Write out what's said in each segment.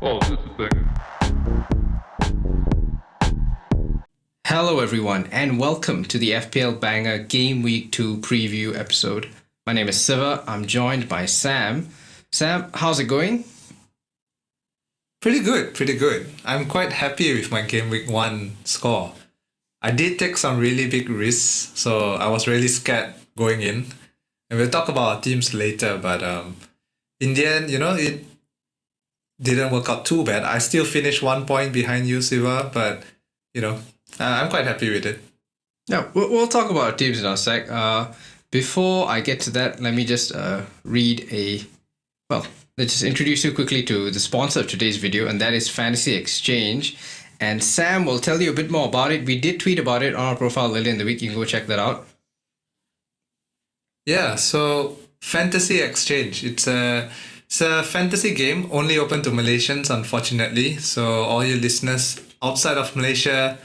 Oh, this is thing. Hello everyone and welcome to the FPL Banger Gameweek 2 preview episode. My name is Siva. I'm joined by Sam. Sam, how's it going? Pretty good. I'm quite happy with my Game Week 1 score. I did take some really big risks, so I was really scared going in. And we'll talk about our teams later, but in the end, it didn't work out too bad. I still finished 1 point behind you, Siva, but, I'm quite happy with it. Yeah, we'll talk about our teams in a sec. Before I get to that, let me just let's just introduce you quickly to the sponsor of today's video, and that is Fantasy Exchange. And Sam will tell you a bit more about it. We did tweet about it on our profile earlier in the week. You can go check that out. Yeah, so Fantasy Exchange. It's a fantasy game only open to Malaysians, unfortunately. So all you listeners outside of Malaysia,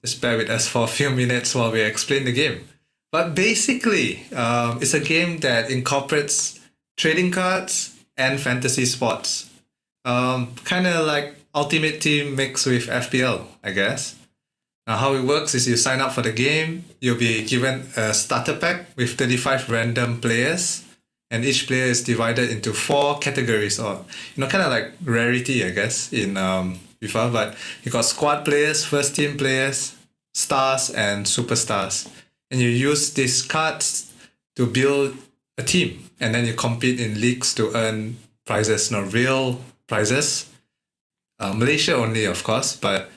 just bear with us for a few minutes while we explain the game. But basically, it's a game that incorporates trading cards and fantasy sports. Kind of like Ultimate Team mixed with FPL, I guess. Now, how it works is you sign up for the game, you'll be given a starter pack with 35 random players, and each player is divided into 4 categories, or kind of like rarity, I guess, in FIFA. But you got squad players, first team players, stars, and superstars, and you use these cards to build a team, and then you compete in leagues to earn prizes, real prizes. Malaysia only, of course, but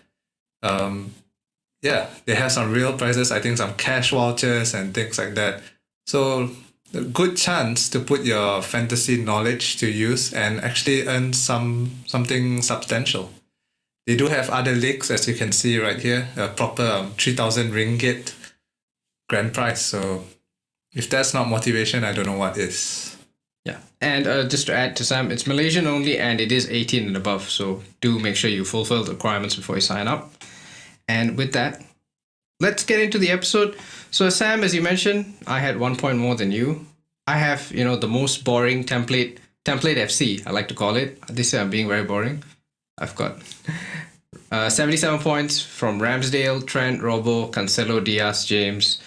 they have some real prizes. I think some cash vouchers and things like that. So a good chance to put your fantasy knowledge to use and actually earn something substantial. They do have other leagues, as you can see right here, a proper 3,000 ringgit grand prize. So if that's not motivation, I don't know what is. Yeah, and just to add to Sam, it's Malaysian only and it is 18 and above. So do make sure you fulfill the requirements before you sign up. And with that, let's get into the episode. So Sam, as you mentioned, I had 1 point more than you. I have, the most boring template FC, I like to call it. This year I'm being very boring. I've got 77 points from Ramsdale, Trent, Robbo, Cancelo, Diaz, James,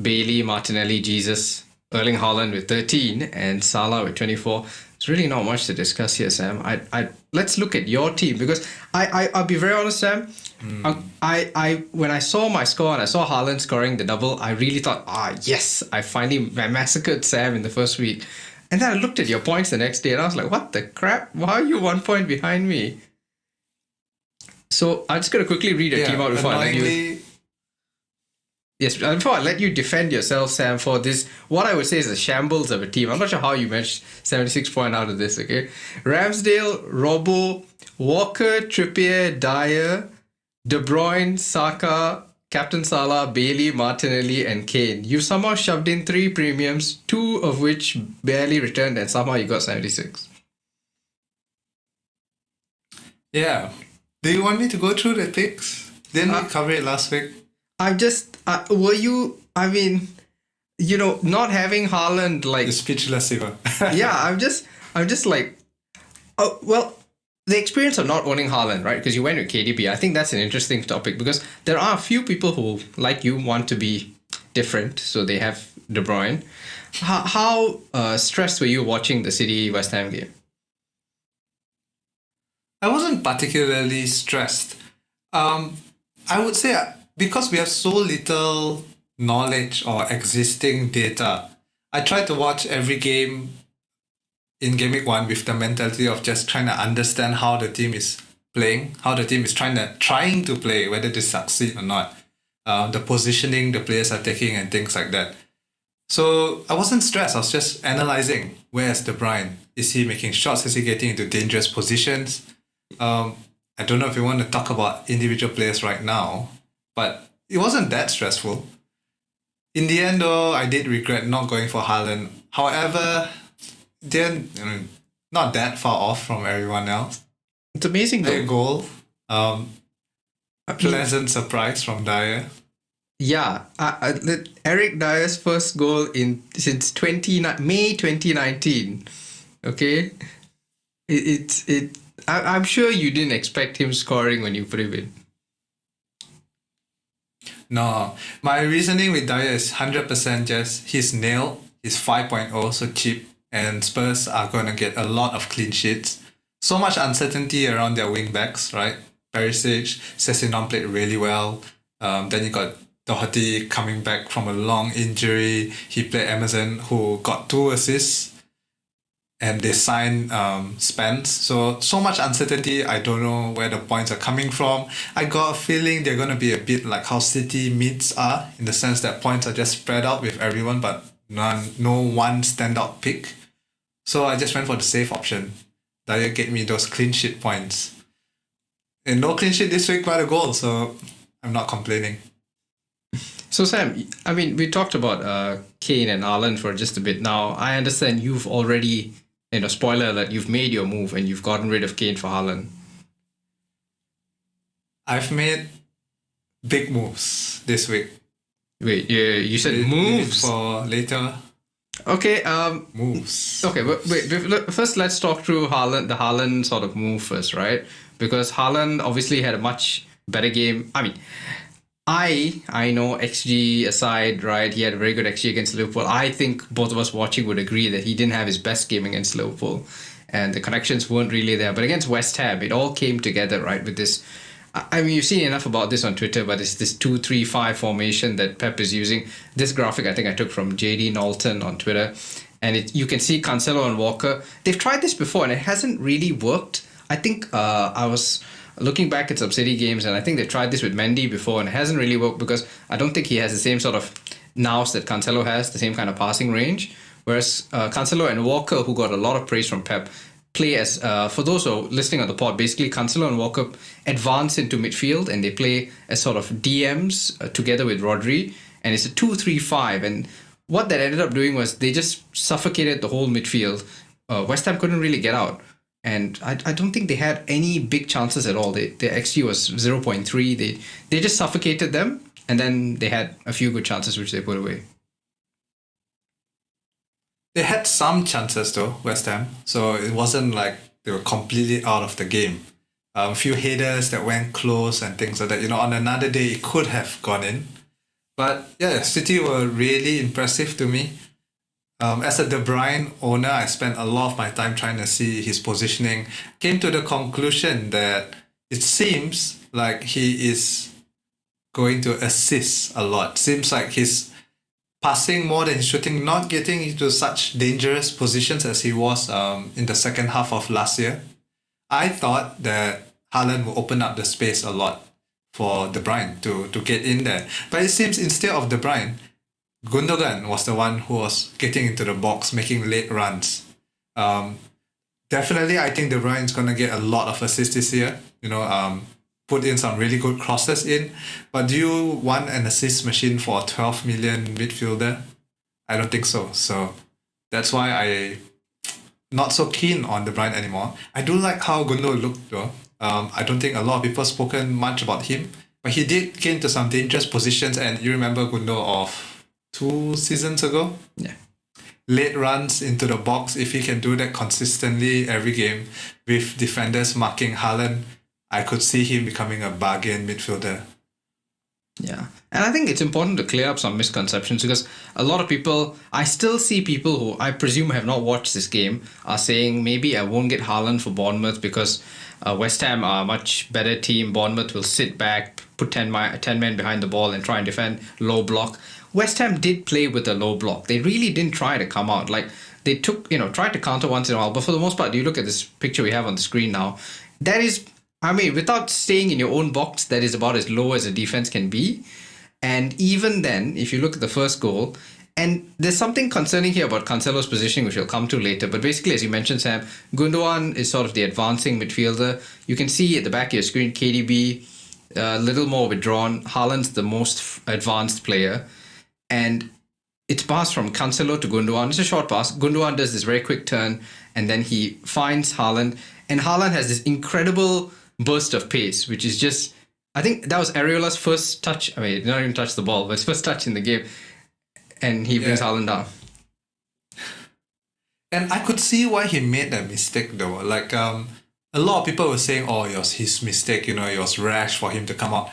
Bailey, Martinelli, Jesus, Erling Haaland with 13, and Salah with 24. It's really not much to discuss here, Sam. Let's look at your team, because I'll be very honest, Sam. I when I saw my score and I saw Haaland scoring the double, I really thought, yes, I finally massacred Sam in the first week. And then I looked at your points the next day and I was like, what the crap? Why are you 1 point behind me? So I'm just going to quickly read a team out before I let you... Yes, before I let you defend yourself, Sam, for this, what I would say is a shambles of a team. I'm not sure how you managed 76 points out of this, okay? Ramsdale, Robbo, Walker, Trippier, Dyer, De Bruyne, Saka, Captain Salah, Bailey, Martinelli, and Kane. You somehow shoved in 3 premiums, 2 of which barely returned, and somehow you got 76. Yeah. Do you want me to go through the picks? Didn't we cover it last week? I'm just, not having Haaland, like... You're speechless, Siva. Yeah, I'm just like, the experience of not owning Haaland, right? Because you went with KDB. I think that's an interesting topic, because there are a few people who, like you, want to be different, so they have De Bruyne. How stressed were you watching the City West Ham game? I wasn't particularly stressed. I would say because we have so little knowledge or existing data, I tried to watch every game in Game Week 1 with the mentality of just trying to understand how the team is playing, how the team is trying to play, whether they succeed or not, the positioning the players are taking and things like that. So I wasn't stressed. I was just analysing, where's De Bruyne? Is he making shots? Is he getting into dangerous positions? I don't know if you want to talk about individual players right now, but it wasn't that stressful. In the end, though, I did regret not going for Haaland. However, not that far off from everyone else. It's amazing, though. A goal. Pleasant surprise from Dyer. Yeah, Eric Dyer's first goal since May 2019. Okay, I'm sure you didn't expect him scoring when you put him in. No, my reasoning with Dyer is 100% just he's nailed. He's 5.0, so cheap, and Spurs are going to get a lot of clean sheets. So much uncertainty around their wing backs, right? Perisic, Sessegnon played really well. Then you got Doherty coming back from a long injury. He played Emerson, who got 2 assists, and they signed Spence. So much uncertainty. I don't know where the points are coming from. I got a feeling they're going to be a bit like how City mids are, in the sense that points are just spread out with everyone, but no one standout pick. So I just went for the safe option. Dyer get me those clean sheet points. And no clean sheet this week by the goal, so I'm not complaining. So Sam, I mean, we talked about Kane and Haaland for just a bit now. I understand you've already, spoiler alert, you've made your move and you've gotten rid of Kane for Haaland. I've made big moves this week. Wait, you said moves? For later. Okay, moves. Okay, but wait, first let's talk through the Haaland sort of move first, right? Because Haaland obviously had a much better game. I mean, I know XG aside, right? He had a very good XG against Liverpool. I think both of us watching would agree that he didn't have his best game against Liverpool, and the connections weren't really there. But against West Ham, it all came together, right? With this, I mean, you've seen enough about this on Twitter, but it's this 2-3-5 formation that Pep is using. This graphic I think I took from JD Knowlton on Twitter, and you can see Cancelo and Walker. They've tried this before, and it hasn't really worked. I think I was looking back at some City games, and I think they tried this with Mendy before, and it hasn't really worked because I don't think he has the same sort of nous that Cancelo has, the same kind of passing range. Whereas Cancelo and Walker, who got a lot of praise from Pep, play as, for those who are listening on the pod, basically Cancelo and Walker advance into midfield and they play as sort of DMs together with Rodri, and it's a 2-3-5. And what that ended up doing was they just suffocated the whole midfield. West Ham couldn't really get out. And I don't think they had any big chances at all. Their XG was 0.3. They just suffocated them, and then they had a few good chances which they put away. They had some chances though, West Ham. So it wasn't like they were completely out of the game. A few headers that went close and things like that. On another day it could have gone in. But yeah, City were really impressive to me. As a De Bruyne owner, I spent a lot of my time trying to see his positioning. Came to the conclusion that it seems like he is going to assist a lot. Seems like he's passing more than shooting, not getting into such dangerous positions as he was in the second half of last year. I thought that Haaland will open up the space a lot for De Bruyne to get in there. But it seems instead of De Bruyne, Gundogan was the one who was getting into the box, making late runs. Definitely, I think De Bruyne is going to get a lot of assists this year. Put in some really good crosses in. But do you want an assist machine for a 12 million midfielder? I don't think so. So that's why I not so keen on De Bruyne anymore. I do like how Gundo looked though. I don't think a lot of people spoken much about him, but he did get into some dangerous positions. And you remember Gundo of 2 seasons ago? Yeah. Late runs into the box. If he can do that consistently every game with defenders marking Haaland, I could see him becoming a bargain midfielder. Yeah. And I think it's important to clear up some misconceptions because a lot of people, I still see people who I presume have not watched this game are saying maybe I won't get Haaland for Bournemouth because West Ham are a much better team. Bournemouth will sit back, put 10 men behind the ball and try and defend low block. West Ham did play with a low block. They really didn't try to come out. Like they tried to counter once in a while, but for the most part, you look at this picture we have on the screen now, that is, I mean, without staying in your own box, that is about as low as a defense can be. And even then, if you look at the first goal, and there's something concerning here about Cancelo's positioning, which we'll come to later. But basically, as you mentioned, Sam, Gundogan is sort of the advancing midfielder. You can see at the back of your screen, KDB, a little more withdrawn. Haaland's the most advanced player. And it's passed from Cancelo to Gundogan. It's a short pass. Gundogan does this very quick turn, and then he finds Haaland. And Haaland has this incredible burst of pace, which is just, I think that was Areola's first touch. I mean, he did not even touch the ball, but his first touch in the game. And he brings Haaland down. And I could see why he made that mistake though. Like, a lot of people were saying, oh, it was his mistake, it was rash for him to come out.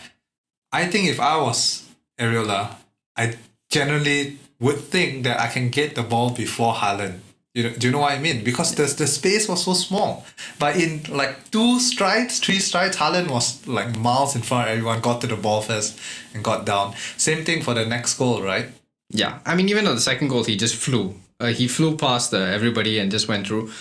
I think if I was Areola, I generally would think that I can get the ball before Haaland. Do you know what I mean? Because the space was so small. But in like 3 strides, Haaland was like miles in front of everyone, got to the ball first and got down. Same thing for the next goal, right? Yeah, I mean, even on the second goal, he just flew. He flew past everybody and just went through.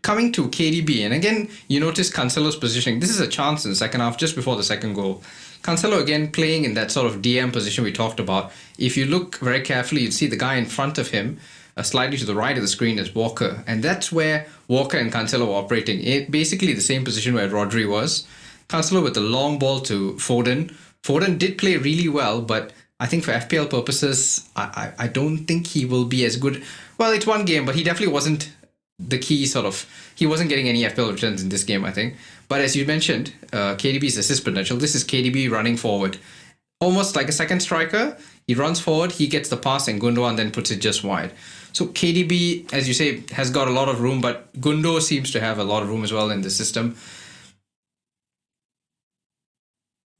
Coming to KDB, and again, you notice Cancelo's positioning. This is a chance in the second half, just before the second goal. Cancelo again playing in that sort of DM position we talked about. If you look very carefully, you'd see the guy in front of him, slightly to the right of the screen, is Walker. And that's where Walker and Cancelo were operating. Basically the same position where Rodri was. Cancelo with the long ball to Foden. Foden did play really well, but I think for FPL purposes, I don't think he will be as good. Well, it's one game, but he definitely wasn't the key sort of... He wasn't getting any FPL returns in this game, I think. But as you mentioned, KDB's assist potential. This is KDB running forward. Almost like a second striker. He runs forward, he gets the pass, and Gundogan then puts it just wide. So KDB, as you say, has got a lot of room, but Gundo seems to have a lot of room as well in the system.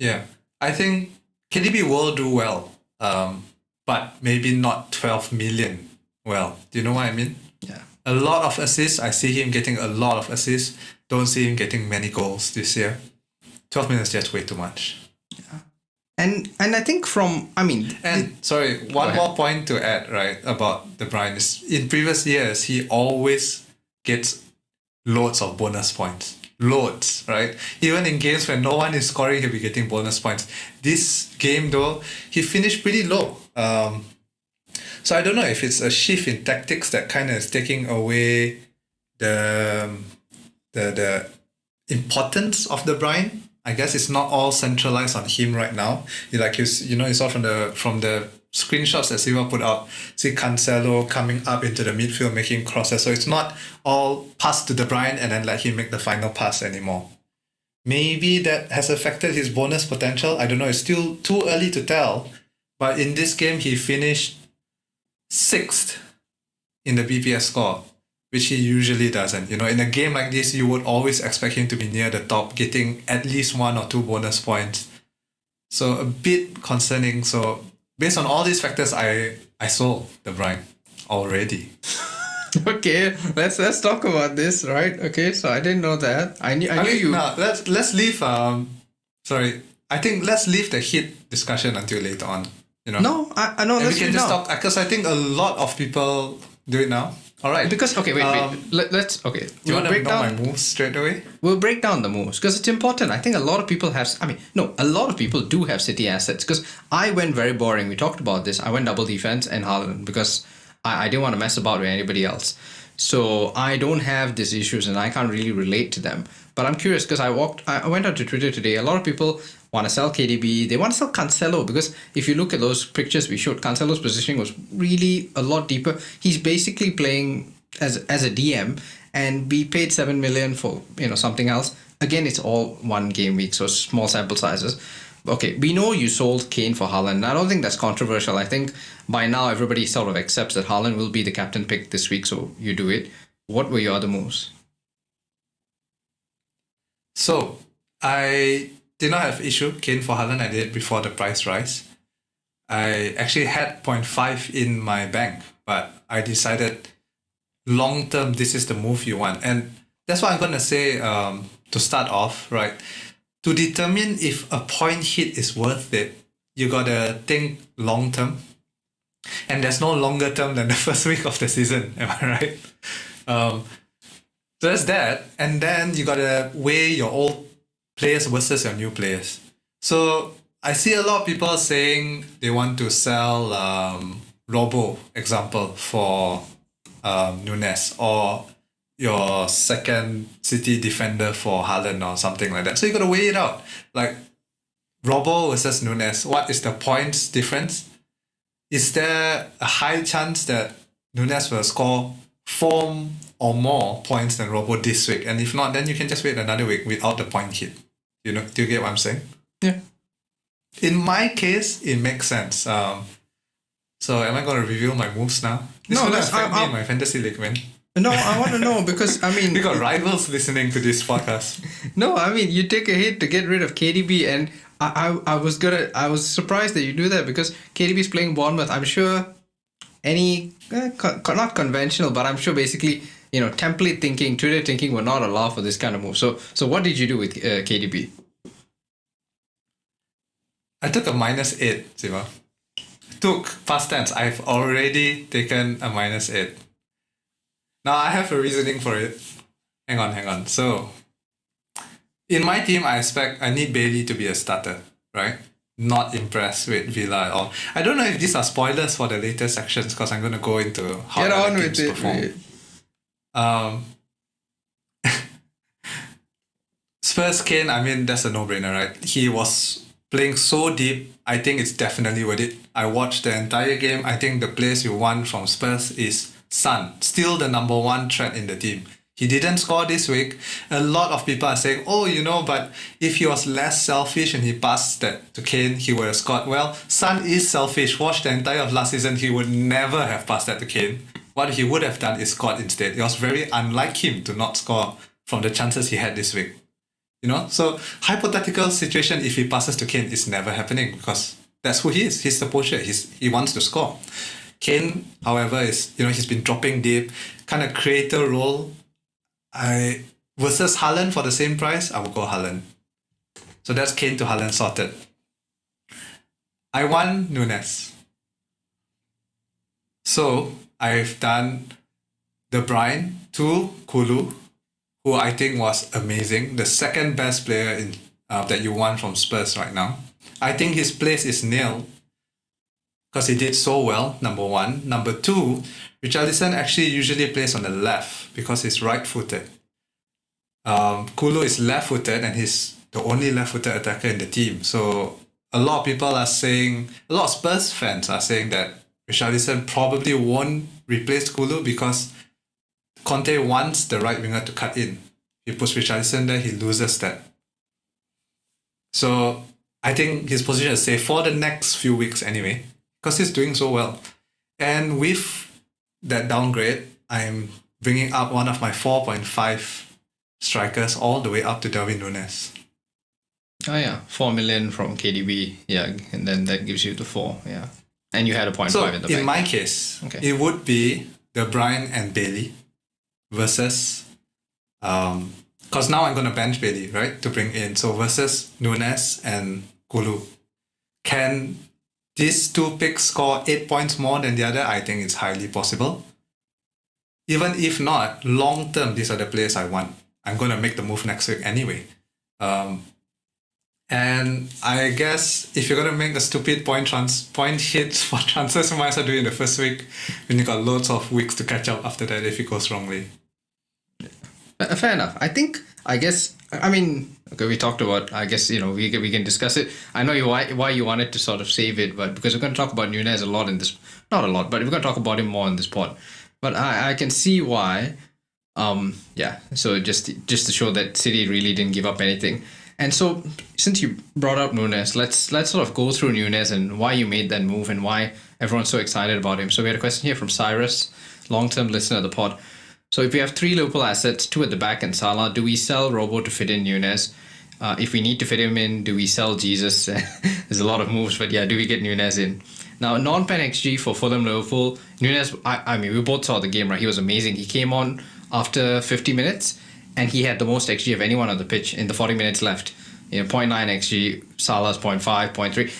Yeah, I think KDB will do well, but maybe not 12 million well. Do you know what I mean? Yeah. A lot of assists. I see him getting a lot of assists. Don't see him getting many goals this year. 12 million is just way too much. Yeah. And I think sorry, one more point to add, right, about De Bruyne is in previous years, he always gets loads of bonus points. Loads, right? Even in games when no one is scoring, he'll be getting bonus points. This game, though, he finished pretty low. So I don't know if it's a shift in tactics that kind of is taking away the importance of De Bruyne. I guess it's not all centralized on him right now. You saw from the screenshots that Siva put out, see Cancelo coming up into the midfield making crosses. So it's not all pass to De Bruyne and then let him make the final pass anymore. Maybe that has affected his bonus potential. I don't know. It's still too early to tell. But in this game, he finished 6th in the BPS score, which he usually doesn't. In a game like this, you would always expect him to be near the top, getting at least 1 or 2 bonus points. So a bit concerning. So based on all these factors, I sold De Bruyne already. Okay, let's talk about this, right? Okay, so I didn't know that. I knew you. No, let's leave. I think let's leave the hit discussion until later on. No, I know. We can just talk because I think a lot of people do it now. All right. Because wait. Let's okay. Do you want to know my moves straight away? We'll break down the moves because it's important. I think a lot of people have. A lot of people do have City assets because I went very boring. We talked about this. I went double defense and Haaland because I didn't want to mess about with anybody else. So I don't have these issues and I can't really relate to them. But I'm curious because I went out to Twitter today. A lot of people want to sell KDB. They want to sell Cancelo because if you look at those pictures we showed, Cancelo's positioning was really a lot deeper. He's basically playing as a DM and we paid 7 million for something else. Again, it's all one game week, so small sample sizes. Okay, we know you sold Kane for Haaland. I don't think that's controversial. I think by now everybody sort of accepts that Haaland will be the captain pick this week, so you do it. What were your other moves? So, I did not have issue Kane for Haaland. I did it before the price rise. I actually had 0.5 in my bank, but I decided long term this is the move you want. And that's what I'm going to say to start off, right? To determine if a point hit is worth it, you got to think long term. And there's no longer term than the first week of the season, am I right? So there's that. And then you got to weigh your old players versus your new players. So I see a lot of people saying they want to sell Robo, example, for Nunez, or your second City defender for Haaland or something like that. So you got to weigh it out. Like Robo versus Nunez, what is the points difference? Is there a high chance that Nunez will score 4 or more points than Robo this week? And if not, then you can just wait another week without the point hit. Do you get what I'm saying? Yeah. In my case, it makes sense. So am I going to reveal my moves now? This will affect me in my fantasy league, man. No, I want to know because I mean, We got rivals listening to this podcast. no, I mean, you take a hit to get rid of KDB, and I was surprised that you do that because KDB is playing Bournemouth. I'm sure any not conventional, but I'm sure basically template thinking, Twitter thinking will not allow for this kind of move. So what did you do with KDB? I took a -8, Siva. Took past tense. I've already taken a -8. Now I have a reasoning for it. Hang on. So in my team, I need Bailey to be a starter, right? Not impressed with Villa at all. I don't know if these are spoilers for the later sections because I'm going to go into how Get on other with teams it. perform. Mate. Spurs Kane, I mean, that's a no-brainer, right? He was playing so deep. I think it's definitely worth it. I watched the entire game. I think the players you want from Spurs is Son, still the number one threat in the team. He didn't score this week. A lot of people are saying, but if he was less selfish and he passed that to Kane, he would have scored. Well, Son is selfish. Watch the entire of last season, he would never have passed that to Kane. What he would have done is scored instead. It was very unlike him to not score from the chances he had this week. So hypothetical situation, if he passes to Kane, is never happening because that's who he is. He's the poacher. He wants to score. Kane, however, he's been dropping deep, kind of creator role. Versus Haaland for the same price, I will go Haaland. So that's Kane to Haaland sorted. I want Nunez. So I've done De Bruyne to Kulu, who I think was amazing. The second best player in that you want from Spurs right now. I think his place is nil because he did so well, number one. Number two, Richarlison actually usually plays on the left because he's right-footed. Kulu is left-footed and he's the only left-footed attacker in the team. So a lot of people are saying, a lot of Spurs fans are saying that Richarlison probably won't replace Kulu because Conte wants the right winger to cut in. He puts Richarlison there, he loses that. So I think his position is safe for the next few weeks anyway, because he's doing so well. And with that downgrade, I'm bringing up one of my 4.5 strikers all the way up to Darwin Nunez. Oh yeah, 4 million from KDB. Yeah, and then that gives you the 4. Yeah, and you had a 0.5 So in the bank. in my case, Okay. it would be De Bruyne and Bailey versus because now I'm going to bench Bailey, right, to bring in. So versus Nunez and Kulu. Can these two picks score 8 points more than the other? I think it's highly possible. Even if not, long term, these are the players I want. I'm going to make the move next week anyway. And I guess if you're going to make a stupid point hit for transfers, you might as well do it in the first week when you got loads of weeks to catch up after that if it goes wrongly. Fair enough. I mean, okay, we talked about, I guess, we can discuss it. I know why you wanted to sort of save it, but because we're going to talk about Nunez a lot in this, not a lot, but we're going to talk about him more in this pod. But I can see why. So just to show that City really didn't give up anything. And so since you brought up Nunez, let's sort of go through Nunez and why you made that move and why everyone's so excited about him. So we had a question here from Cyrus, long-term listener of the pod. So if we have 3 Liverpool assets, 2 at the back and Salah, do we sell Robo to fit in Nunez? If we need to fit him in, do we sell Jesus? There's a lot of moves, but yeah, do we get Nunez in? Now, non-pen XG for Fulham Liverpool, Nunez, I mean, we both saw the game, right? He was amazing. He came on after 50 minutes and he had the most XG of anyone on the pitch in the 40 minutes left. 0.9 XG, Salah's 0.5, 0.3.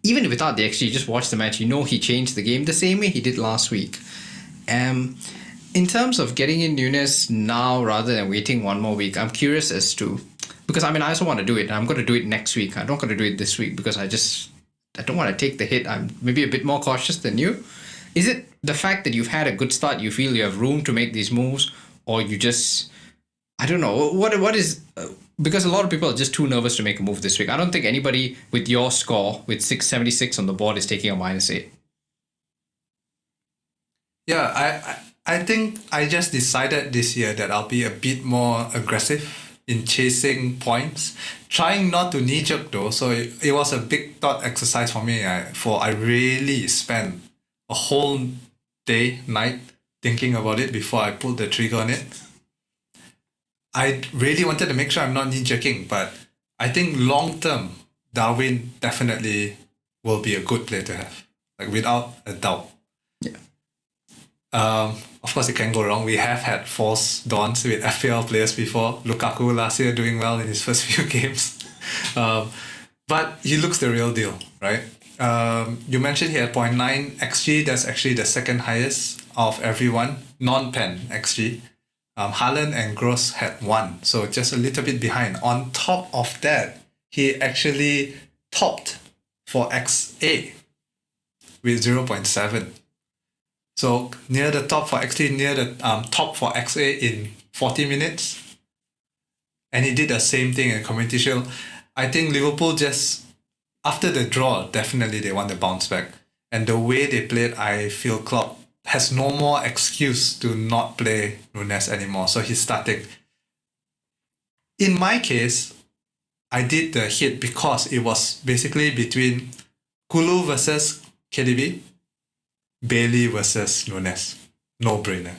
Even without the XG, just watch the match, he changed the game the same way he did last week. In terms of getting in Nunez now rather than waiting one more week, I'm curious as to, because I also want to do it. I'm going to do it next week. I'm not going to do it this week because I don't want to take the hit. I'm maybe a bit more cautious than you. Is it the fact that you've had a good start, you feel you have room to make these moves, or you just, I don't know, what is, because a lot of people are just too nervous to make a move this week. I don't think anybody with your score, with 676 on the board, is taking a -8. Yeah, I think I just decided this year that I'll be a bit more aggressive in chasing points, trying not to knee-jerk though. So it was a big thought exercise for me. I really spent a whole night thinking about it before I pulled the trigger on it. I really wanted to make sure I'm not knee-jerking, but I think long-term, Darwin definitely will be a good player to have, like without a doubt. Yeah. Of course, it can go wrong. We have had false dawns with FPL players before. Lukaku last year doing well in his first few games. But he looks the real deal, right? You mentioned he had 0.9 XG. That's actually the second highest of everyone, non-pen XG. Haaland and Gross had 1, so just a little bit behind. On top of that, he actually topped for XA with 0.7. So near the top for XA, near the top for XA in 40 minutes. And he did the same thing in Community Shield. I think Liverpool just, after the draw, definitely they want to bounce back. And the way they played, I feel Klopp has no more excuse to not play Nunez anymore. So he's starting. In my case, I did the hit because it was basically between Kulu versus KDB, Bailey versus Nunez. No brainer.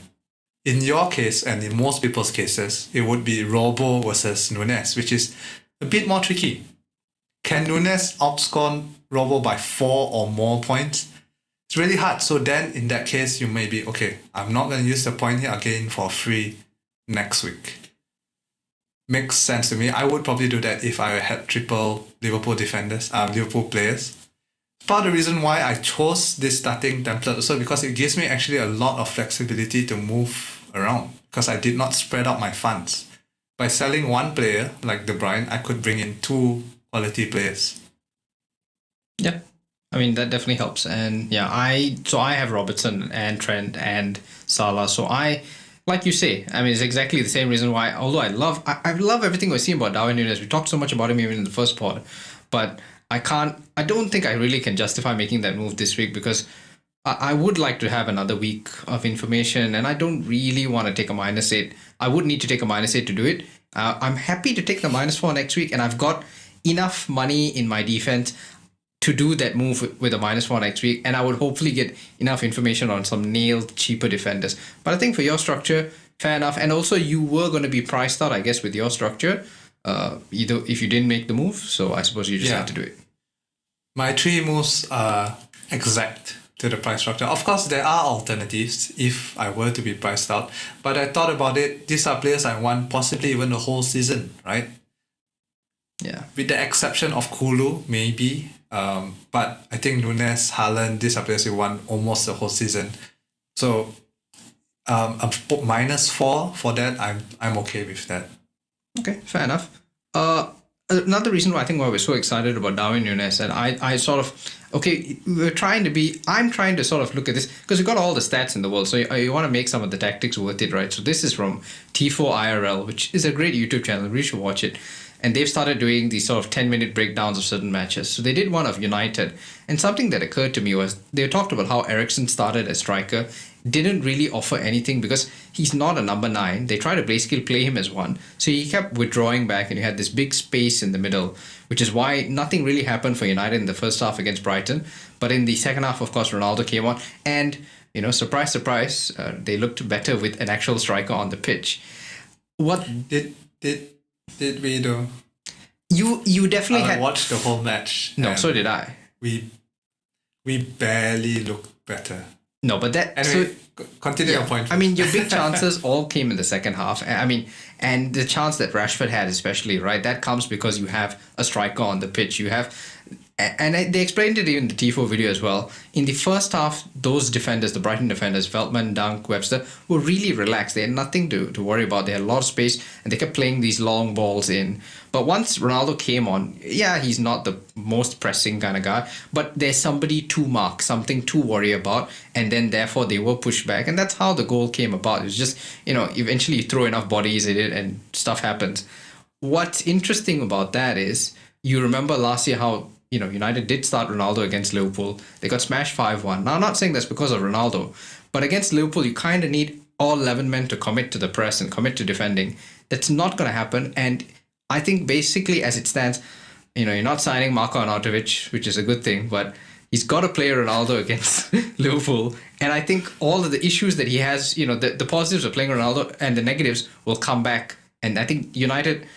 In your case, and in most people's cases, it would be Robo versus Nunez, which is a bit more tricky. Can Nunez outscore Robo by 4 or more points? It's really hard. So then, in that case, you may be, okay, I'm not going to use the point here again for free next week. Makes sense to me. I would probably do that if I had triple Liverpool defenders, Liverpool players. Part of the reason why I chose this starting template also because it gives me actually a lot of flexibility to move around because I did not spread out my funds. By selling one player like De Bruyne, I could bring in 2 quality players. Yeah, I mean that definitely helps. And yeah, I have Robertson and Trent and Salah. So like you say, I mean it's exactly the same reason why. Although I love everything we're seeing about Darwin Nunez. We talked so much about him even in the first pod, but I don't think I really can justify making that move this week because I would like to have another week of information and I don't really want to take a -8. I would need to take a -8 to do it. I'm happy to take the -4 next week and I've got enough money in my defense to do that move with a -4 next week and I would hopefully get enough information on some nailed cheaper defenders. But I think for your structure, fair enough. And also you were going to be priced out, I guess, with your structure. Either if you didn't make the move, so I suppose you just had to do it. My 3 moves are exact to the price structure. Of course, there are alternatives if I were to be priced out, but I thought about it. These are players I want possibly even the whole season, right? Yeah. With the exception of Kulu, maybe. But I think Nunez, Haaland, these are players you want almost the whole season. So a -4 for that, I'm okay with that. Okay, fair enough. Another reason why we're so excited about Darwin Nunez, and I sort of, okay, I'm trying to sort of look at this, because we've got all the stats in the world, so you want to make some of the tactics worth it, right? So this is from T4IRL, which is a great YouTube channel, you should watch it. And they've started doing these sort of 10-minute breakdowns of certain matches. So they did one of United. And something that occurred to me was they talked about how Eriksen started as striker, didn't really offer anything because he's not a number 9. They tried to basically play him as one. So he kept withdrawing back and you had this big space in the middle, which is why nothing really happened for United in the first half against Brighton. But in the second half, of course, Ronaldo came on. And, surprise, surprise, they looked better with an actual striker on the pitch. What Did we though? You definitely I watched the whole match. No, so did I. We barely looked better. No, but that... Anyway, continue your point. I mean, your big chances all came in the second half. I mean, and the chance that Rashford had especially, right? That comes because you have a striker on the pitch. You have... And they explained it in the T4 video as well. In the first half, those defenders, the Brighton defenders, Veltman, Dunk, Webster, were really relaxed. They had nothing to worry about. They had a lot of space and they kept playing these long balls in. But once Ronaldo came on, yeah, he's not the most pressing kind of guy, but there's somebody to mark, something to worry about. And then therefore they were pushed back. And that's how the goal came about. It was just, eventually you throw enough bodies at it and stuff happens. What's interesting about that is, you remember last year how United did start Ronaldo against Liverpool. They got smashed 5-1. Now, I'm not saying that's because of Ronaldo, but against Liverpool, you kind of need all 11 men to commit to the press and commit to defending. That's not going to happen. And I think basically as it stands, you're not signing Marko Arnautovic, which is a good thing, but He's got to play Ronaldo against Liverpool. And I think all of the issues that he has, you know, the positives of playing Ronaldo and the negatives will come back. And I think United,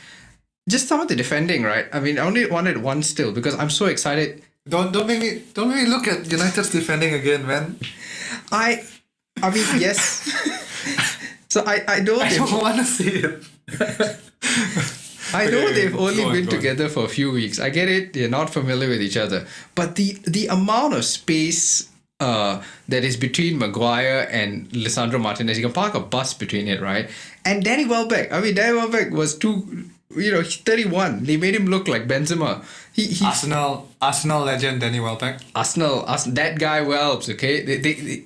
just some of the defending, right? I mean, I only wanted one still because I'm so excited. Don't make me look at United's defending again, man. I mean, yes. So I know I don't want to see it. I know they've only been together for a few weeks. I get it. They're not familiar with each other. But the amount of space that is between Maguire and Lisandro Martinez, you can park a bus between it, right? And Danny Welbeck. I mean, Danny Welbeck was 31. They made him look like Benzema. He Arsenal legend Danny Welbeck. Arsenal, that guy Welbs, okay?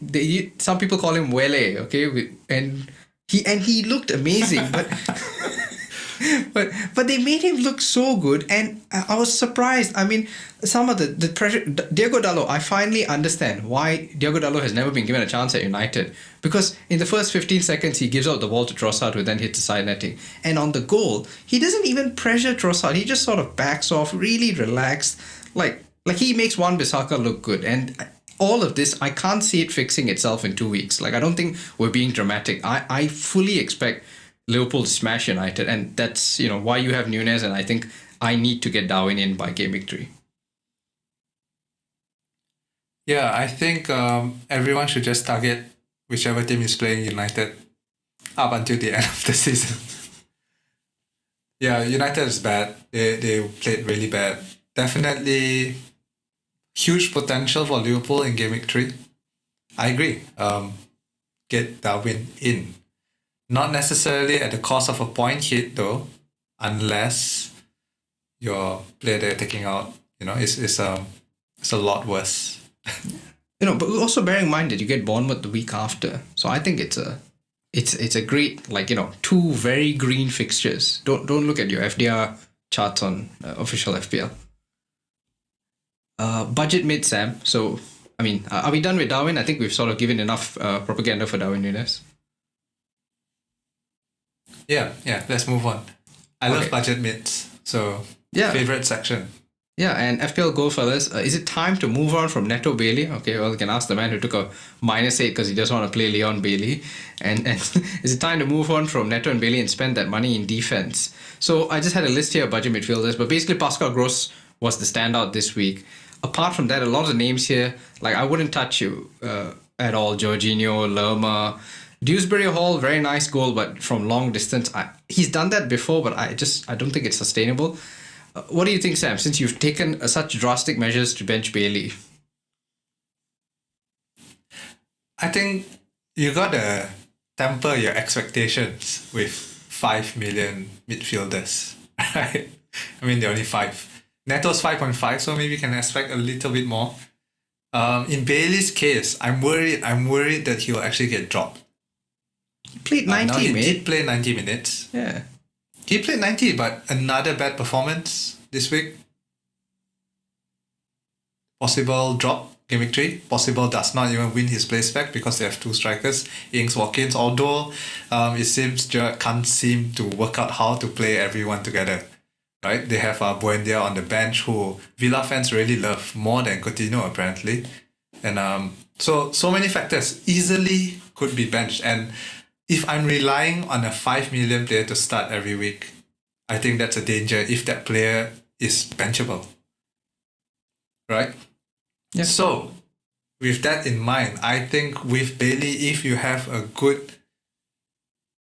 They some people call him Wele, okay? And he looked amazing, but but they made him look so good, and I was surprised. I mean, some of the pressure. Diogo Dalot, I finally understand why Diogo Dalot has never been given a chance at United, because in the first 15 seconds he gives out the ball to Trossard, who then hits the side netting, and on the goal he doesn't even pressure Trossard. He just sort of backs off, really relaxed, like he makes Wan-Bissaka look good. And all of this, I can't see it fixing itself in 2 weeks. Like, I don't think we're being dramatic. I fully expect Liverpool to smash United, and that's, you know, why you have Nunez, and I think I need to get Darwin in by Gameweek 3. Yeah, I think everyone should just target whichever team is playing United up until the end of the season. Yeah, United is bad. They played really bad. Definitely huge potential for Liverpool in Gameweek 3. I agree. Get Darwin in. Not necessarily at the cost of a point hit though, unless your player they're taking out, you know, it's a lot worse. You know, but also bearing in mind that you get Bournemouth the week after, so I think it's a great, like, you know, two very green fixtures. Don't look at your FDR charts on official FPL. Budget mid, Sam. So I mean, are we done with Darwin? I think we've sort of given enough propaganda for Darwin Nunez. Yeah, let's move on. I love budget mids, so favorite section. Yeah, and FPL Go fellas, is it time to move on from Neto Bailey? Okay, well, you can ask the man who took a -8 because he doesn't want to play Leon Bailey. And is it time to move on from Neto and Bailey and spend that money in defense? So I just had a list here of budget midfielders, but basically Pascal Gross was the standout this week. Apart from that, a lot of names here, like I wouldn't touch you at all. Jorginho, Lerma, Dewsbury Hall, very nice goal, but from long distance. He's done that before, but I don't think it's sustainable. What do you think, Sam, since you've taken such drastic measures to bench Bailey? I think you gotta temper your expectations with 5 million midfielders, right? I mean, they're only 5. Neto's 5.5, so maybe you can expect a little bit more. In Bailey's case, I'm worried that he'll actually get dropped. He played 90 minutes. He did play 90 minutes. Yeah. He played 90, but another bad performance this week. Possible drop, Gameweek 3. Possible does not even win his place back because they have 2 strikers, Ings, Watkins. Although it seems Gerrard can't seem to work out how to play everyone together. Right? They have Buendia on the bench, who Villa fans really love more than Coutinho apparently. And so many factors easily could be benched. And if I'm relying on a 5 million player to start every week, I think that's a danger if that player is benchable. Right? Yeah. So, with that in mind, I think with Bailey, if you have a good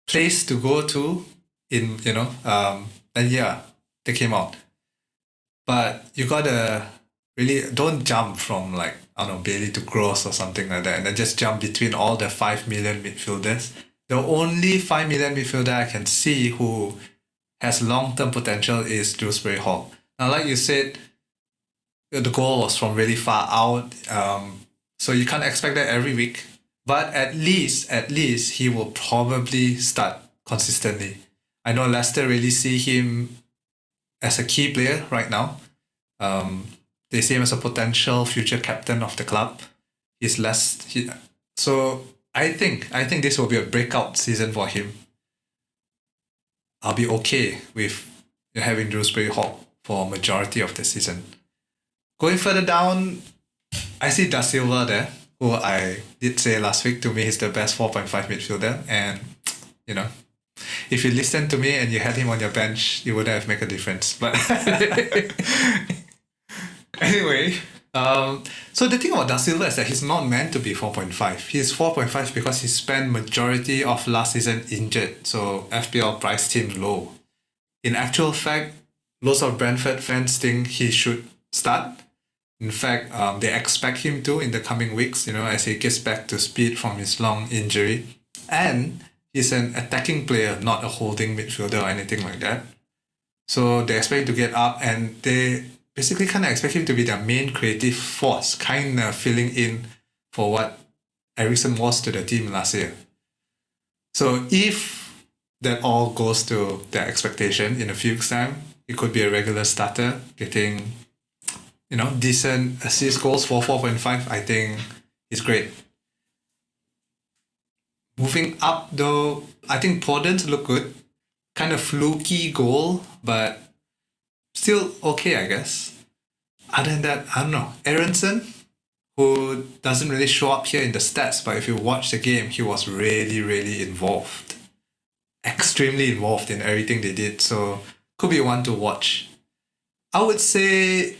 place to go to in, then yeah, take him out. But you gotta really don't jump from Bailey to Gross or something like that, and then just jump between all the 5 million midfielders. The only 5 million midfielder I can see who has long-term potential is Dewsbury Hall. Now, like you said, the goal was from really far out, so you can't expect that every week. But at least he will probably start consistently. I know Leicester really see him as a key player right now. They see him as a potential future captain of the club. So I think this will be a breakout season for him. I'll be okay with having Dewsbury Hall for a majority of the season. Going further down, I see Da Silva there, who I did say last week to me is the best 4.5 midfielder. And, you know, if you listened to me and you had him on your bench, it wouldn't have made a difference. But anyway, so the thing about Da Silva is that he's not meant to be 4.5. He's 4.5 because he spent majority of last season injured. So FPL priced him low. In actual fact, lots of Brentford fans think he should start. In fact, they expect him to in the coming weeks, as he gets back to speed from his long injury. And he's an attacking player, not a holding midfielder or anything like that. So they expect him to get up, and they basically kind of expect him to be their main creative force, kind of filling in for what Eriksen was to the team last year. So if that all goes to their expectation in a few weeks' time, it could be a regular starter, getting decent assist goals for 4.5. I think is great. Moving up though, I think Podence look good. Kind of fluky goal, but still okay, I guess. Other than that, I don't know. Aronson, who doesn't really show up here in the stats, but if you watch the game, he was really, really involved. Extremely involved in everything they did. So could be one to watch. I would say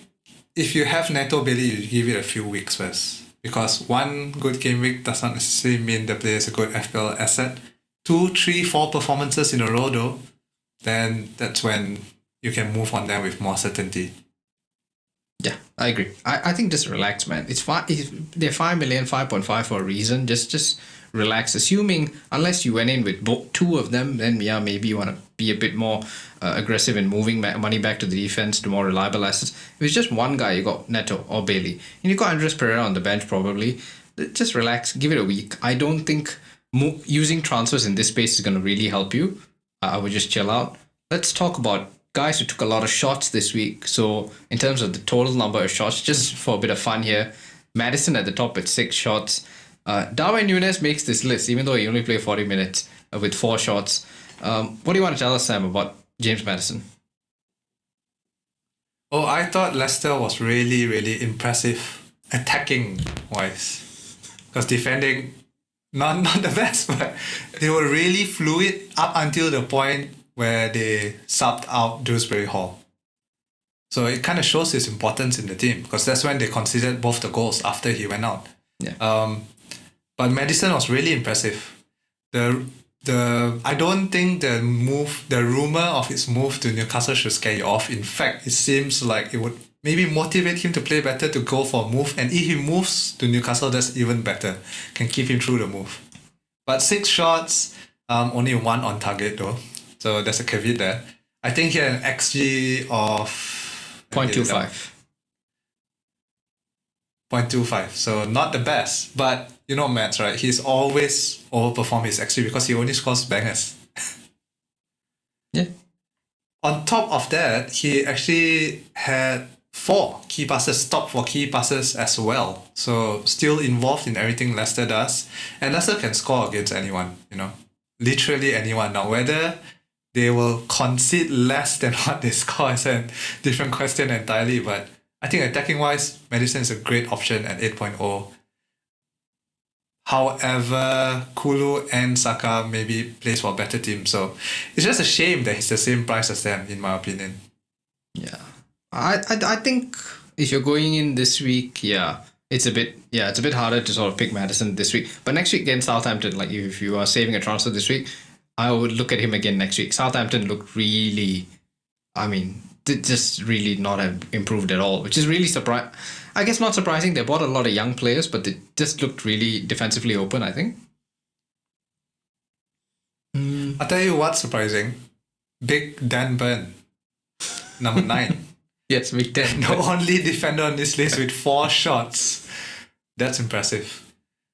if you have Neto Bailey, you give it a few weeks first. Because one good game week does not necessarily mean the player is a good FPL asset. 2, 3, 4 performances in a row though, then that's when you can move on there with more certainty. Yeah, I agree. I think just relax, man. It's fine. They're 5 million, 5.5 for a reason. Just relax. Assuming, unless you went in with two of them, then yeah, maybe you want to be a bit more aggressive in moving money back to the defense to more reliable assets. If it's just one guy, you got Neto or Bailey, and you got Andres Pereira on the bench probably. Just relax. Give it a week. I don't think using transfers in this space is going to really help you. I would just chill out. Let's talk about guys who took a lot of shots this week. So in terms of the total number of shots, just for a bit of fun here, Maddison at the top with 6 shots. Darwin Nunez makes this list, even though he only played 40 minutes with 4 shots. What do you want to tell us, Sam, about James Maddison? Oh, I thought Leicester was really, really impressive attacking-wise. Because defending, not the best, but they were really fluid up until the point where they subbed out Dewsbury Hall. So it kind of shows his importance in the team, because that's when they considered both the goals after he went out. Yeah. But Maddison was really impressive. I don't think the rumor of his move to Newcastle should scare you off. In fact, it seems like it would maybe motivate him to play better, to go for a move. And if he moves to Newcastle, that's even better. Can keep him through the move. But 6 shots, only 1 on target though. So there's a caveat there. I think he had an XG of 0.25. 0.25. So not the best. But you know Matt, right? He's always overperformed his XG because he only scores bangers. Yeah. On top of that, he actually had 4 key passes, top 4 key passes as well. So still involved in everything Leicester does. And Leicester can score against anyone, literally anyone. Now, whether they will concede less than what they score is a different question entirely. But I think attacking-wise, Maddison is a great option at 8.0. However, Kulu and Saka maybe plays for a better team. So it's just a shame that he's the same price as them, in my opinion. Yeah. I think if you're going in this week, it's a bit harder to sort of pick Maddison this week. But next week against Southampton, like if you are saving a transfer this week, I would look at him again next week. Southampton looked really, just really not have improved at all, which is really surprising. I guess not surprising. They bought a lot of young players, but they just looked really defensively open, I think. I'll tell you what's surprising. Big Dan Burn, number 9. Yes, Big Dan. The only defender on this list with 4 shots. That's impressive.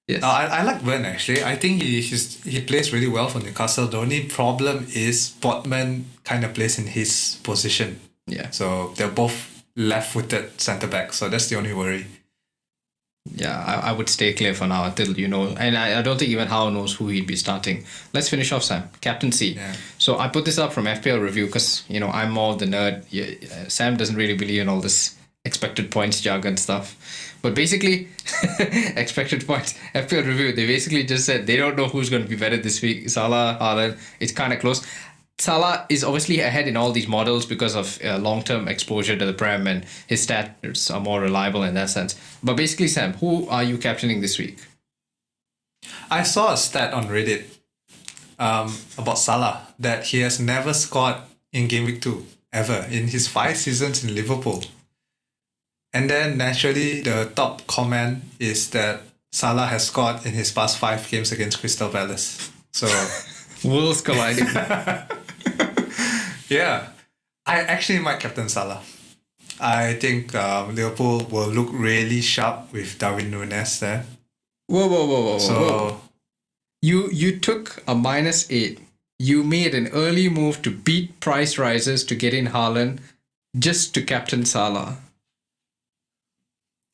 Yes. I like Burn actually. I think he plays really well for Newcastle. The only problem is Portman kind of plays in his position. Yeah. So they're both left-footed centre-back. So that's the only worry. Yeah, I would stay clear for now until and I don't think even Howe knows who he'd be starting. Let's finish off, Sam. Captaincy. Yeah. So I put this up from FPL Review because, I'm more of the nerd. Sam doesn't really believe in all this expected points jargon stuff. But basically, expected points, FPL review, they basically just said they don't know who's going to be better this week. Salah, Haaland, it's kind of close. Salah is obviously ahead in all these models because of long-term exposure to the Prem, and his stats are more reliable in that sense. But basically, Sam, who are you captaining this week? I saw a stat on Reddit about Salah that he has never scored in Gameweek 2 ever in his 5 seasons in Liverpool. And then naturally, the top comment is that Salah has scored in his past 5 games against Crystal Palace. So, Worlds colliding. yeah, I actually might captain Salah. I think Liverpool will look really sharp with Darwin Nunez there. Whoa. So, You took a -8. You made an early move to beat price rises to get in Haaland just to captain Salah.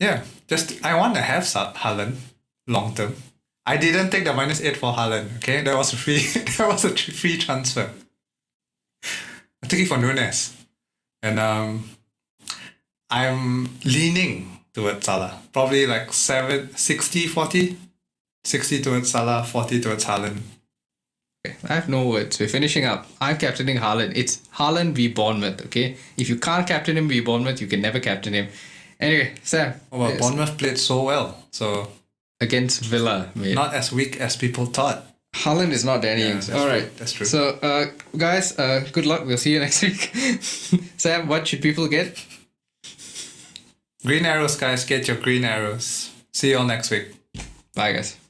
yeah, I want to have Haaland long term. I didn't take the -8 for Haaland. Okay, that was a free transfer. I took it for Nunez, and I'm leaning towards Salah. Probably like 60-40, 60 towards Salah, 40 towards Haaland. Okay, I have no words. We're finishing up. I'm captaining Haaland. It's Haaland v Bournemouth. Okay, if you can't captain him v Bournemouth, you can never captain him. Anyway, Sam. Well, Bournemouth played so well, so against Villa, mate. not as weak as people thought. Haaland is not Danny Ings. All right, that's true. So, guys, good luck. We'll see you next week. Sam, what should people get? Green arrows, guys. Get your green arrows. See you all next week. Bye, guys.